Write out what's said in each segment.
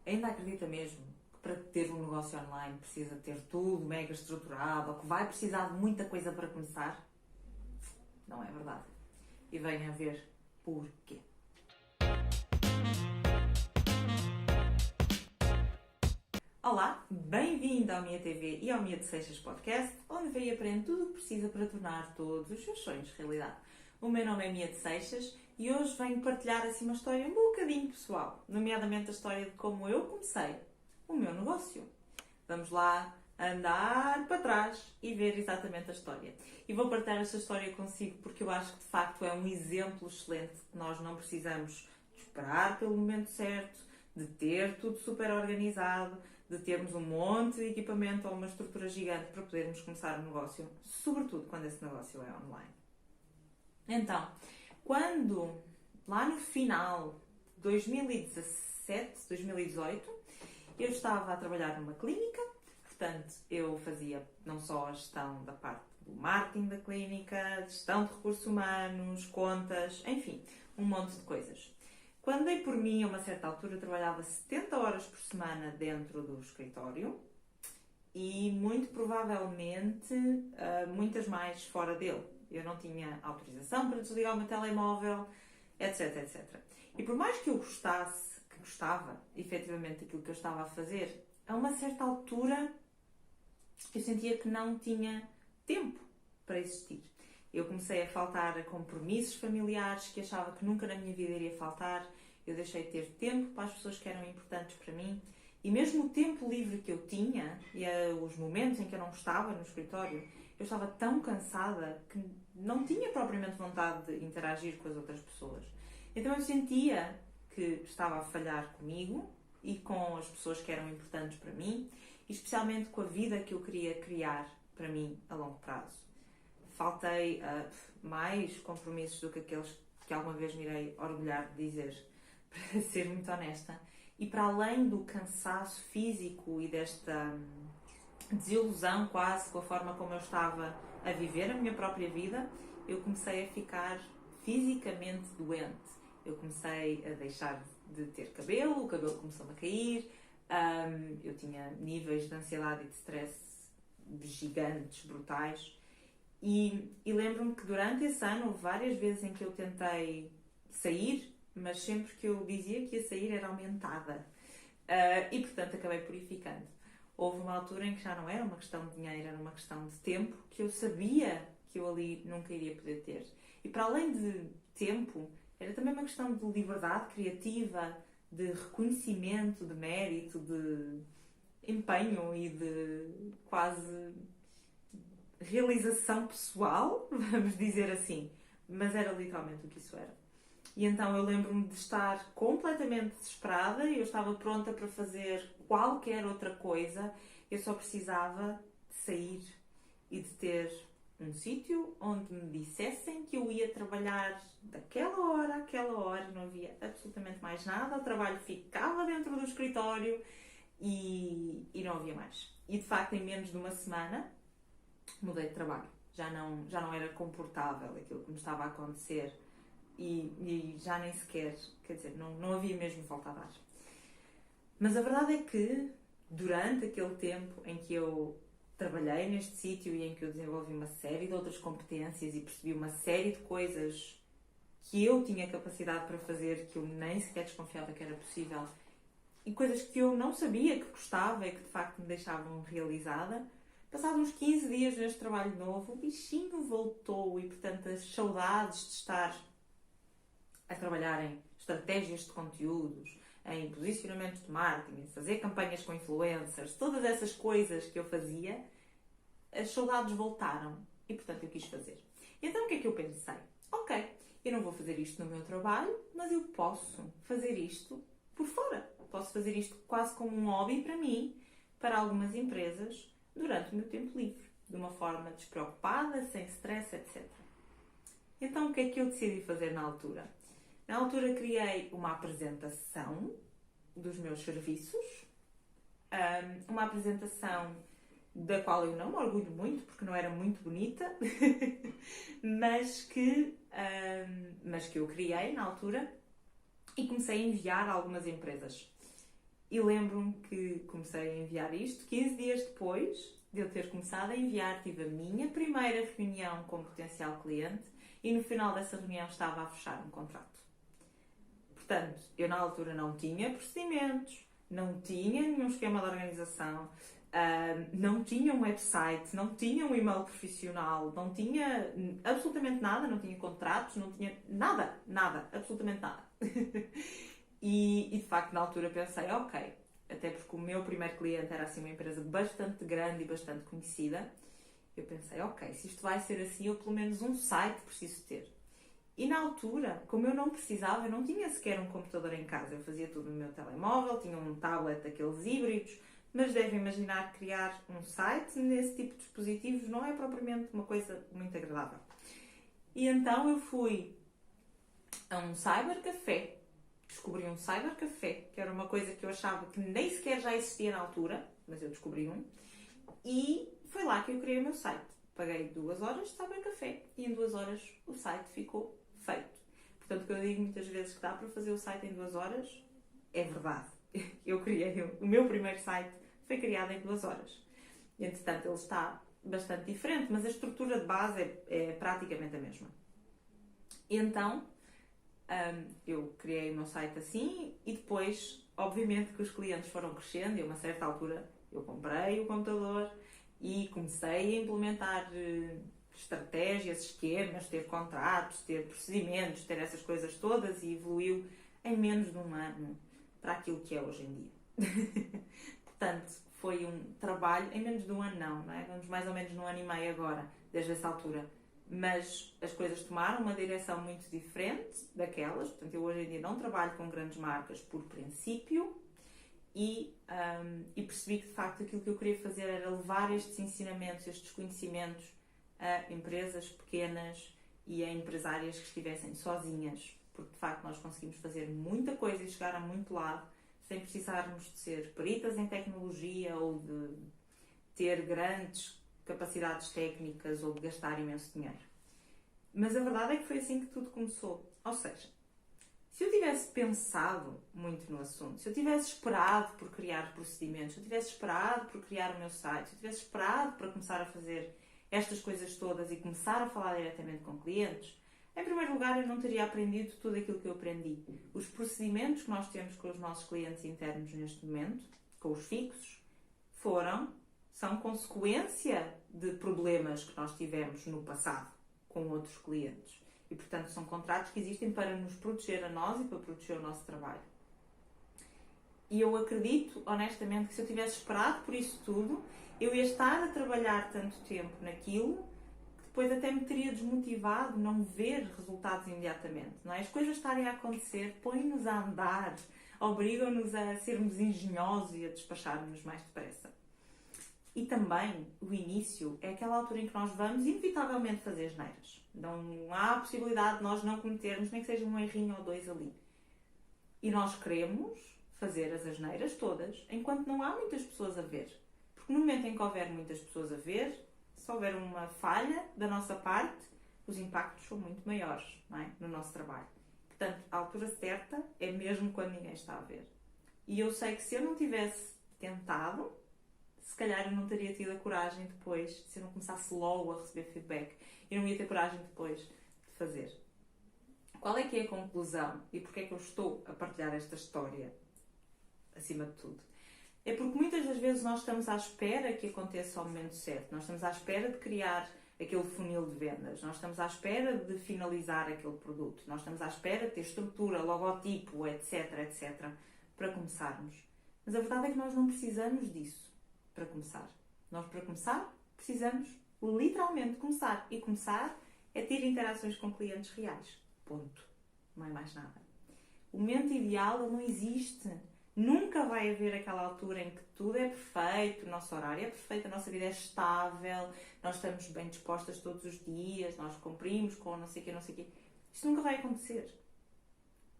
Ainda acredita mesmo que para ter um negócio online precisa ter tudo mega estruturado ou que vai precisar de muita coisa para começar? Não é verdade. E venha ver porquê. Olá, bem-vindo ao Mia TV e ao Mia de Seixas Podcast, onde vê e aprende tudo o que precisa para tornar todos os seus sonhos realidade. O meu nome é Mia de Seixas e hoje venho partilhar assim uma história um bocadinho pessoal, nomeadamente a história de como eu comecei o meu negócio. Vamos lá andar para trás e ver exatamente a história. E vou partilhar esta história consigo porque eu acho que de facto é um exemplo excelente que nós não precisamos de esperar pelo momento certo, de ter tudo super organizado, de termos um monte de equipamento ou uma estrutura gigante para podermos começar um negócio, sobretudo quando esse negócio é online. Então, quando lá no final de 2017, 2018, eu estava a trabalhar numa clínica, portanto, eu fazia não só a gestão da parte do marketing da clínica, gestão de recursos humanos, contas, enfim, um monte de coisas. Quando dei por mim, a uma certa altura, eu trabalhava 70 horas por semana dentro do escritório e, muito provavelmente, muitas mais fora dele. Eu não tinha autorização para desligar o meu telemóvel, etc, etc. E por mais que eu gostava, efetivamente, daquilo que eu estava a fazer, a uma certa altura eu sentia que não tinha tempo para existir. Eu comecei a faltar a compromissos familiares que achava que nunca na minha vida iria faltar. Eu deixei de ter tempo para as pessoas que eram importantes para mim. E mesmo o tempo livre que eu tinha, e os momentos em que eu não estava no escritório, eu estava tão cansada que não tinha propriamente vontade de interagir com as outras pessoas. Então eu sentia que estava a falhar comigo e com as pessoas que eram importantes para mim, e especialmente com a vida que eu queria criar para mim a longo prazo. Faltei mais compromissos do que aqueles que alguma vez me irei orgulhar de dizer, para ser muito honesta. E para além do cansaço físico e desta desilusão quase com a forma como eu estava a viver a minha própria vida, eu comecei a ficar fisicamente doente. Eu comecei a deixar de ter cabelo, o cabelo começou-me a cair, eu tinha níveis de ansiedade e de stress gigantes, brutais. E lembro-me que durante esse ano houve várias vezes em que eu tentei sair, mas sempre que eu dizia que ia sair era aumentada. E portanto acabei por ir ficando. Houve uma altura em que já não era uma questão de dinheiro, era uma questão de tempo, que eu sabia que eu ali nunca iria poder ter. E para além de tempo, era também uma questão de liberdade criativa, de reconhecimento, de mérito, de empenho e de quase realização pessoal, vamos dizer assim. Mas era literalmente o que isso era. E então eu lembro-me de estar completamente desesperada e eu estava pronta para fazer qualquer outra coisa. Eu só precisava de sair e de ter um sítio onde me dissessem que eu ia trabalhar daquela hora àquela hora, não havia absolutamente mais nada. O trabalho ficava dentro do escritório e não havia mais. E de facto, em menos de uma semana, mudei de trabalho. Já não era confortável aquilo que me estava a acontecer. E já nem sequer, quer dizer, não havia mesmo volta a dar. Mas a verdade é que, durante aquele tempo em que eu trabalhei neste sítio e em que eu desenvolvi uma série de outras competências e percebi uma série de coisas que eu tinha capacidade para fazer, que eu nem sequer desconfiava que era possível, e coisas que eu não sabia que gostava e que de facto me deixavam realizada, passados uns 15 dias neste trabalho novo, o bichinho voltou e, portanto, as saudades de estar a trabalhar em estratégias de conteúdos, em posicionamentos de marketing, em fazer campanhas com influencers, todas essas coisas que eu fazia, as saudades voltaram e, portanto, eu quis fazer. Então, o que é que eu pensei? Ok, eu não vou fazer isto no meu trabalho, mas eu posso fazer isto por fora. Posso fazer isto quase como um hobby para mim, para algumas empresas, durante o meu tempo livre, de uma forma despreocupada, sem stress, etc. Então, o que é que eu decidi fazer na altura? Na altura criei uma apresentação dos meus serviços, uma apresentação da qual eu não me orgulho muito, porque não era muito bonita, mas que eu criei na altura e comecei a enviar a algumas empresas. E lembro-me que comecei a enviar isto. 15 dias depois de eu ter começado a enviar, tive a minha primeira reunião com um potencial cliente e no final dessa reunião estava a fechar um contrato. Portanto, eu na altura não tinha procedimentos, não tinha nenhum esquema de organização, não tinha um website, não tinha um e-mail profissional, não tinha absolutamente nada, não tinha contratos, não tinha nada, absolutamente nada. E de facto na altura pensei, ok, até porque o meu primeiro cliente era assim uma empresa bastante grande e bastante conhecida, eu pensei, ok, se isto vai ser assim, eu pelo menos um site preciso ter. E na altura, como eu não precisava, eu não tinha sequer um computador em casa, eu fazia tudo no meu telemóvel, tinha um tablet daqueles híbridos, mas devem imaginar que criar um site nesse tipo de dispositivos não é propriamente uma coisa muito agradável. E então eu fui a um cybercafé, descobri um cybercafé, que era uma coisa que eu achava que nem sequer já existia na altura, mas eu descobri um, e foi lá que eu criei o meu site. Paguei 2 horas de cybercafé e em 2 horas o site ficou feito. Portanto, o que eu digo muitas vezes que dá para fazer o site em 2 horas, é verdade. Eu criei, o meu primeiro site foi criado em 2 horas. Entretanto, ele está bastante diferente, mas a estrutura de base é praticamente a mesma. E então, eu criei o meu site assim e depois, obviamente, que os clientes foram crescendo e a uma certa altura eu comprei o computador e comecei a implementar estratégias, esquemas, ter contratos, ter procedimentos, ter essas coisas todas e evoluiu em menos de um ano para aquilo que é hoje em dia. Portanto, foi um trabalho, em menos de um ano não é? Vamos mais ou menos num ano e meio agora, desde essa altura. Mas as coisas tomaram uma direção muito diferente daquelas, portanto eu hoje em dia não trabalho com grandes marcas por princípio e percebi que de facto aquilo que eu queria fazer era levar estes ensinamentos, estes conhecimentos a empresas pequenas e a empresárias que estivessem sozinhas, porque de facto nós conseguimos fazer muita coisa e chegar a muito lado sem precisarmos de ser peritas em tecnologia ou de ter grandes capacidades técnicas ou de gastar imenso dinheiro. Mas a verdade é que foi assim que tudo começou. Ou seja, se eu tivesse pensado muito no assunto, se eu tivesse esperado por criar procedimentos, se eu tivesse esperado por criar o meu site, se eu tivesse esperado para começar a fazer estas coisas todas e começar a falar diretamente com clientes, em primeiro lugar eu não teria aprendido tudo aquilo que eu aprendi. Os procedimentos que nós temos com os nossos clientes internos neste momento, com os fixos, são consequência de problemas que nós tivemos no passado com outros clientes. E, portanto, são contratos que existem para nos proteger a nós e para proteger o nosso trabalho. E eu acredito, honestamente, que se eu tivesse esperado por isso tudo, eu ia estar a trabalhar tanto tempo naquilo que depois até me teria desmotivado não ver resultados imediatamente. Não é? As coisas estarem a acontecer, põem-nos a andar, obrigam-nos a sermos engenhosos e a despacharmos mais depressa. E também, o início é aquela altura em que nós vamos inevitavelmente fazer asneiras. Não há possibilidade de nós não cometermos, nem que seja um errinho ou dois ali. E nós queremos fazer as asneiras todas enquanto não há muitas pessoas a ver. Porque no momento em que houver muitas pessoas a ver, se houver uma falha da nossa parte, os impactos são muito maiores, não é? No nosso trabalho. Portanto, a altura certa é mesmo quando ninguém está a ver. E eu sei que se eu não tivesse tentado, se calhar eu não teria tido a coragem depois, se eu não começasse logo a receber feedback, eu não ia ter coragem depois de fazer. Qual é que é a conclusão e porque é que eu estou a partilhar esta história, acima de tudo? É porque muitas das vezes nós estamos à espera que aconteça ao momento certo, nós estamos à espera de criar aquele funil de vendas, nós estamos à espera de finalizar aquele produto, nós estamos à espera de ter estrutura, logotipo, etc, etc, para começarmos. Mas a verdade é que nós não precisamos disso para começar. Nós, para começar, precisamos literalmente começar. E começar é ter interações com clientes reais. Ponto. Não é mais nada. O momento ideal não existe. Nunca vai haver aquela altura em que tudo é perfeito, o nosso horário é perfeito, a nossa vida é estável, nós estamos bem dispostas todos os dias, nós cumprimos com não sei o quê, não sei o quê. Isto nunca vai acontecer.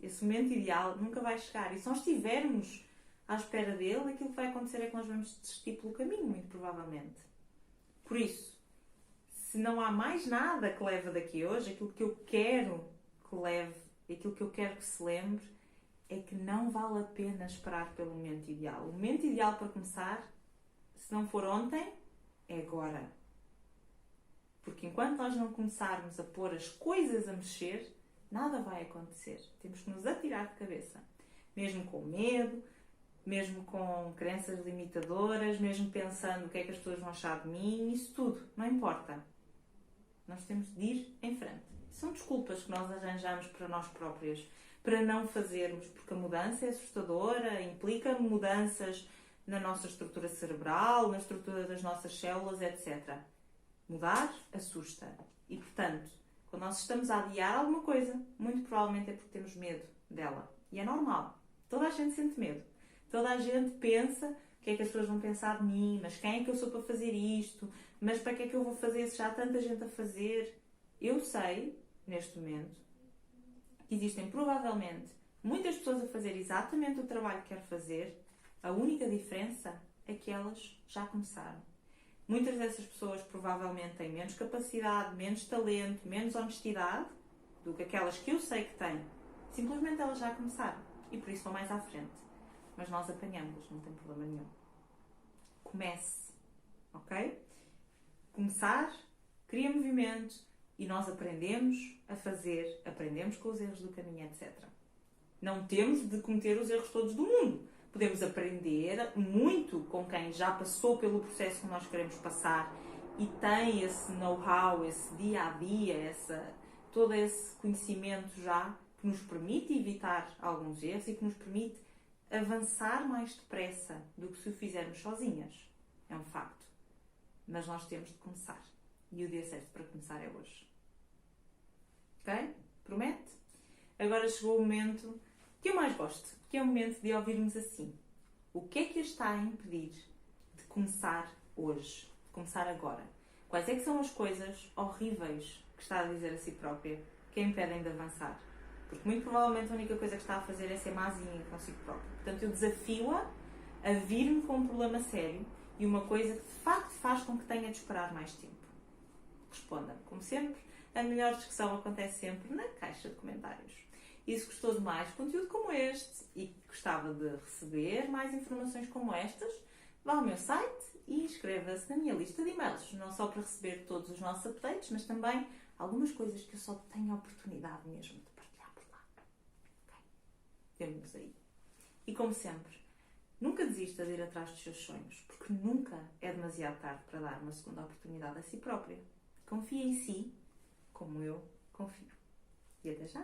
Esse momento ideal nunca vai chegar. E se nós estivermos à espera dele, aquilo que vai acontecer é que nós vamos desistir pelo caminho, muito provavelmente. Por isso, se não há mais nada que leve daqui hoje, aquilo que eu quero que leve, aquilo que eu quero que se lembre, é que não vale a pena esperar pelo momento ideal. O momento ideal para começar, se não for ontem, é agora. Porque enquanto nós não começarmos a pôr as coisas a mexer, nada vai acontecer. Temos que nos atirar de cabeça. Mesmo com medo, mesmo com crenças limitadoras, mesmo pensando o que é que as pessoas vão achar de mim, isso tudo, não importa. Nós temos de ir em frente. São desculpas que nós arranjamos para nós próprios, para não fazermos, porque a mudança é assustadora, implica mudanças na nossa estrutura cerebral, na estrutura das nossas células, etc. Mudar assusta. E, portanto, quando nós estamos a adiar alguma coisa, muito provavelmente é porque temos medo dela. E é normal. Toda a gente sente medo. Toda a gente pensa o que é que as pessoas vão pensar de mim, mas quem é que eu sou para fazer isto, mas para que é que eu vou fazer se já há tanta gente a fazer? Eu sei, neste momento, que existem provavelmente muitas pessoas a fazer exatamente o trabalho que quero fazer. A única diferença é que elas já começaram. Muitas dessas pessoas provavelmente têm menos capacidade, menos talento, menos honestidade do que aquelas que eu sei que têm. Simplesmente elas já começaram e por isso vão mais à frente. Mas nós apanhamos, não tem problema nenhum. Comece, ok? Começar, cria movimento e nós aprendemos a fazer, aprendemos com os erros do caminho, etc. Não temos de cometer os erros todos do mundo. Podemos aprender muito com quem já passou pelo processo que nós queremos passar e tem esse know-how, esse dia-a-dia, todo esse conhecimento já que nos permite evitar alguns erros e que nos permite avançar mais depressa do que se o fizermos sozinhas. É um facto. Mas nós temos de começar. E o dia certo para começar é hoje. Ok? Promete? Agora chegou o momento que eu mais gosto, que é o momento de ouvirmos assim. O que é que a está a impedir de começar hoje? De começar agora? Quais é que são as coisas horríveis que está a dizer a si própria que a impedem de avançar? Porque muito provavelmente a única coisa que está a fazer é ser mazinha consigo própria. Portanto, eu desafio-a a vir-me com um problema sério e uma coisa que de facto faz com que tenha de esperar mais tempo. Responda-me. Como sempre, a melhor discussão acontece sempre na caixa de comentários. E se gostou de mais conteúdo como este e gostava de receber mais informações como estas, vá ao meu site e inscreva-se na minha lista de e-mails, não só para receber todos os nossos updates, mas também algumas coisas que eu só tenho a oportunidade mesmo de partilhar por lá. Ok? Vemo-nos aí. E como sempre, nunca desista de ir atrás dos seus sonhos, porque nunca é demasiado tarde para dar uma segunda oportunidade a si própria. Confie em si, como eu confio. E até já!